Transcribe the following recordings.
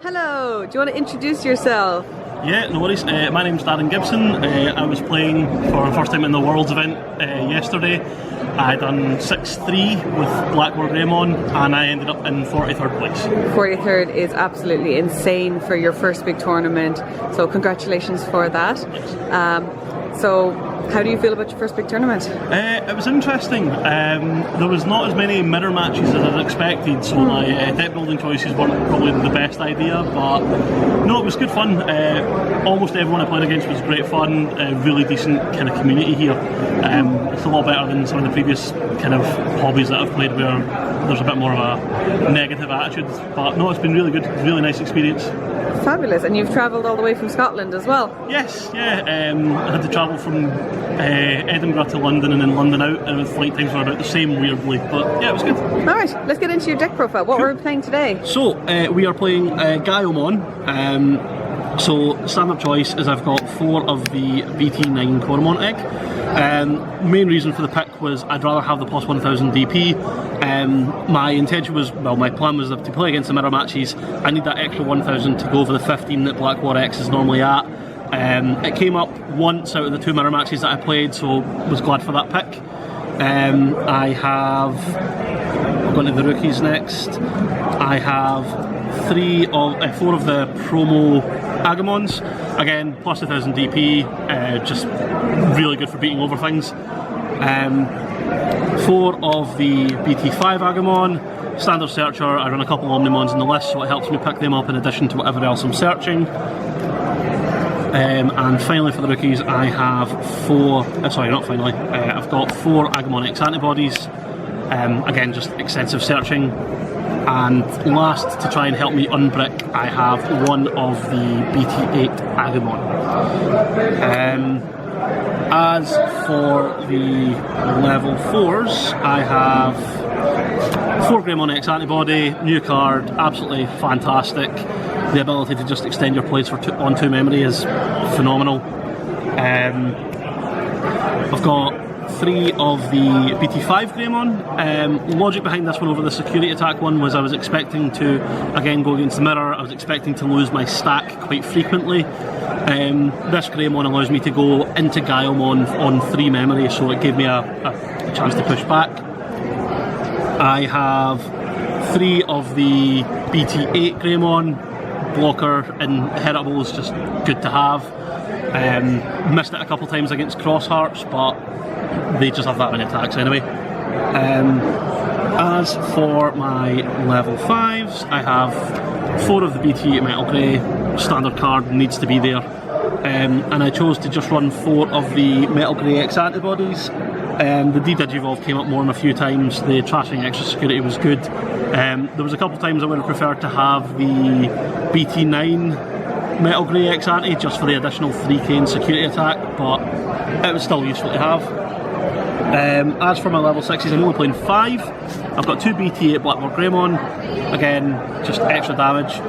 Hello, do you want to introduce yourself? Yeah, no worries. My name's Darren Gibson. I was playing for the first time in the Worlds event yesterday. I done 6-3 with BlackWarGreymon and I ended up in 43rd place. 43rd is absolutely insane for your first big tournament, so congratulations for that. So how do you feel about your first big tournament? It was interesting. There was not as many mirror matches as I'd expected, so my deck building choices weren't probably the best idea, but no, it was good fun. Almost everyone I played against was great fun, really decent kind of community here. It's a lot better than some of the previous kind of hobbies that I've played where there's a bit more of a negative attitude, but no, it's been really good, really nice experience. Fabulous, and you've travelled all the way from Scotland as well? Yes, yeah, I had to travel from Edinburgh to London and then London out, and the flight times were about the same weirdly, but yeah, it was good. Alright, let's get into your deck profile. What were we playing today? So, we are playing Digimon. So, standard choice is I've got 4 of the BT9 Coromon egg. Main reason for the pick was I'd rather have the plus 1000 DP. My intention was, well, my plan was to play against the mirror matches. I need that extra 1000 to go over the 15 that BlackWarX is normally at. It came up once out of the 2 mirror matches that I played, so was glad for that pick. I have, I'm going to the rookies next. I have 4 of the promo Agamons, again plus 1000 DP, just really good for beating over things. 4 of the BT5 Agamon, standard searcher. I run a couple of Omnimons in the list, so it helps me pick them up in addition to whatever else I'm searching. And finally for the rookies I have 4, sorry not finally, I've got 4 Agamon X antibodies, again just extensive searching. And last, to try and help me unbrick, I have 1 of the BT8 Agamon. As for the level 4s, I have 4 Greymon X antibody, new card, absolutely fantastic. The ability to just extend your plays on 2 memory is phenomenal. I've got 3 of the BT5 Greymon. Logic behind this one over the security attack one was I was expecting to, again, go against the mirror. I was expecting to lose my stack quite frequently. This Greymon allows me to go into Gaiomon on 3 memory, so it gave me a chance to push back. I have 3 of the BT8 Greymon. Blocker and Heritables, just good to have. Missed it a couple times against Crosshearts, but they just have that many attacks anyway. As for my level 5s, I have 4 of the BT Metal Grey, standard card, needs to be there. And I chose to just run 4 of the Metal Grey X antibodies. The D-Digivolve came up more than a few times, the trashing extra security was good. There was a couple of times I would have preferred to have the BT9 Metal Grey X anti just for the additional 3k in security attack, but it was still useful to have. As for my level 6s, I'm only playing 5. I've got 2 BT8 BlackWarGreymon, again, just extra damage.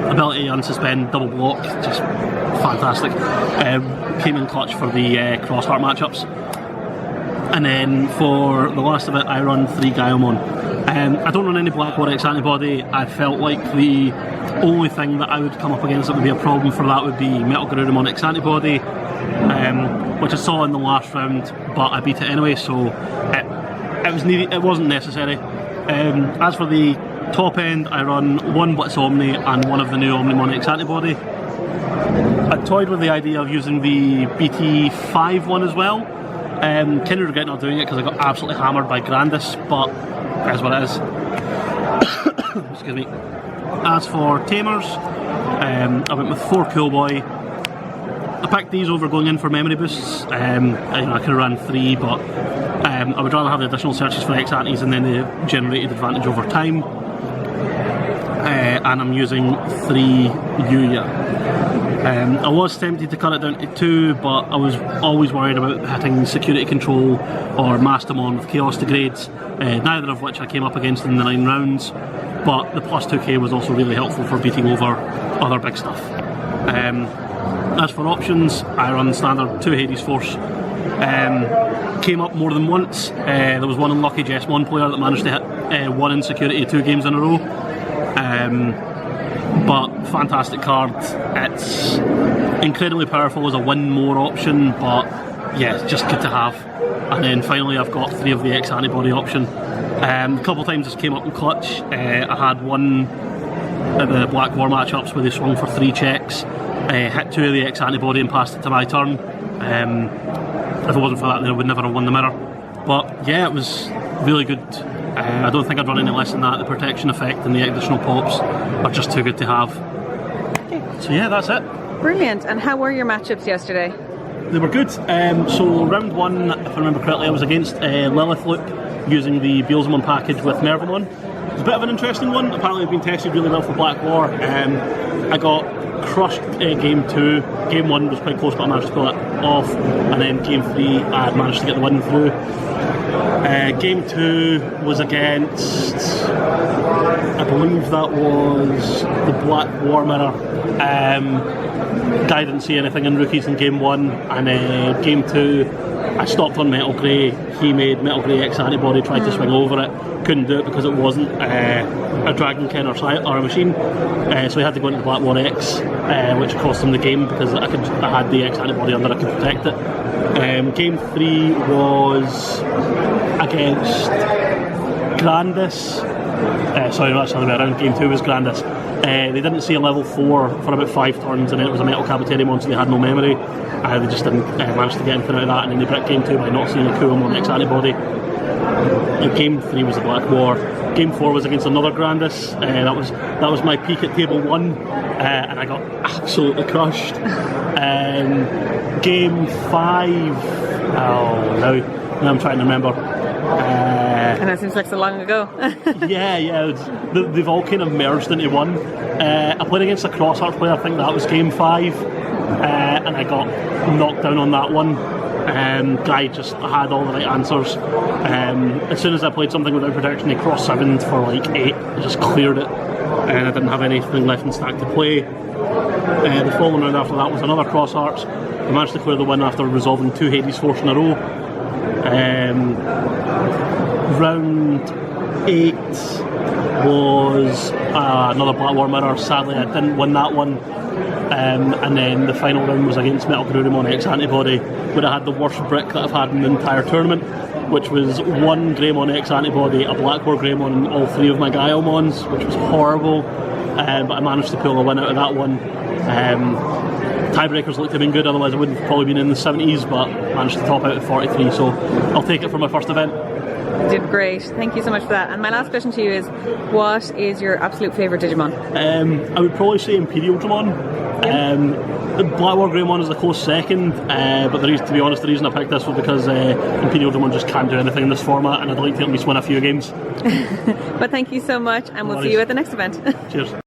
Ability to unsuspend, double block, just fantastic. Came in clutch for the Crossheart matchups. And then for the last of it, I run 3 Gaiomon. I don't run any BlackWarX antibody. I felt like the only thing that I would come up against that would be a problem for that would be Metal Garurumon X antibody, which I saw in the last round, but I beat it anyway, so it was needed. It wasn't necessary. As for the top end, I run 1 Blitz Omni and 1 of the new Omnimon X antibody. I toyed with the idea of using the BT5 one as well. Kind of regret not doing it because I got absolutely hammered by Grandis, but that's what it is. Excuse me. As for Tamers, I went with 4 Cool Boy. I picked these over going in for memory boosts. I could have ran 3, but I would rather have the additional searches for X antis and then the generated advantage over time. And I'm using 3 Yuya. I was tempted to cut it down to 2, but I was always worried about hitting security control or Mastamon with chaos degrades, neither of which I came up against in the 9 rounds, but the plus 2k was also really helpful for beating over other big stuff. As for options, I run standard 2 Hades Force. Came up more than once. There was one unlucky Jesmon player that managed to hit 1 in security 2 games in a row. But fantastic card. It's incredibly powerful as a win more option, but yeah, it's just good to have. And then finally I've got 3 of the X antibody option. A couple of times this came up in clutch. I had one at the Black War matchups where they swung for 3 checks, hit 2 of the X antibody and passed it to my turn. If it wasn't for that, then I would never have won the mirror. But yeah, it was really good. I don't think I'd run any less than that. The protection effect and the additional pops are just too good to have. So yeah, that's it. Brilliant. And how were your matchups yesterday? They were good. So round 1, if I remember correctly, I was against Lilith Loop using the Beelzemon package with Mervamon. It's a bit of an interesting one. Apparently it's been tested really well for Black War. I got crushed game 2. Game 1 was quite close, but I managed to pull it off. And then game 3, I managed to get the win through. Game 2 was against, I believe that was the Black War mirror. Guy didn't see anything in rookies in game 1, and game 2 I stopped on Metal Grey. He made Metal Grey X antibody, tried to swing over it, couldn't do it because it wasn't a Dragonkin or a machine, so he had to go into Black War X, which cost him the game because I had the X antibody under, I could protect it. Game 3 was against Grandis. Sorry, that's the other way around. Game 2 was Grandis. They didn't see a level 4 for about 5 turns, and then it was a Metal Caboterium, so they had no memory. They just didn't manage to get anything out of that, and then they bricked game 2 by not seeing a Kuamon X antibody. Game 3 was the Black War. Game 4 was against another Grandis. That was my peak at table 1, and I got absolutely crushed. Game 5. Now I'm trying to remember. And that seems like so long ago. yeah, they've all kind of merged into one. I played against a Crossheart player, I think that was game 5, and I got knocked down on that one. Guy just had all the right answers. As soon as I played something without protection, he crossed 7 for like 8, I just cleared it, and I didn't have anything left in stack to play. The following round after that was another Crosshearts. I managed to clear the win after resolving 2 Hades Force in a row. Round 8 was another Black War mirror. Sadly I didn't win that one, and then the final round was against BlackWarGreymon X antibody, where I had the worst brick that I've had in the entire tournament, which was 1 Greymon X antibody, a BlackWarGreymon, and all 3 of my Gaiomons, which was horrible, but I managed to pull a win out of that one. Tiebreakers looked to have been good, otherwise I would have probably been in the 70s, but managed to top out at 43, so I'll take it for my first event. You did great. Thank you so much for that. And my last question to you is, what is your absolute favourite Digimon? I would probably say Imperial Dramon. BlackWarGreymon is a close second, but to be honest, the reason I picked this was because Imperial Dramon just can't do anything in this format, and I'd like to at least win a few games. But thank you so much, and we'll see you at the next event. Cheers.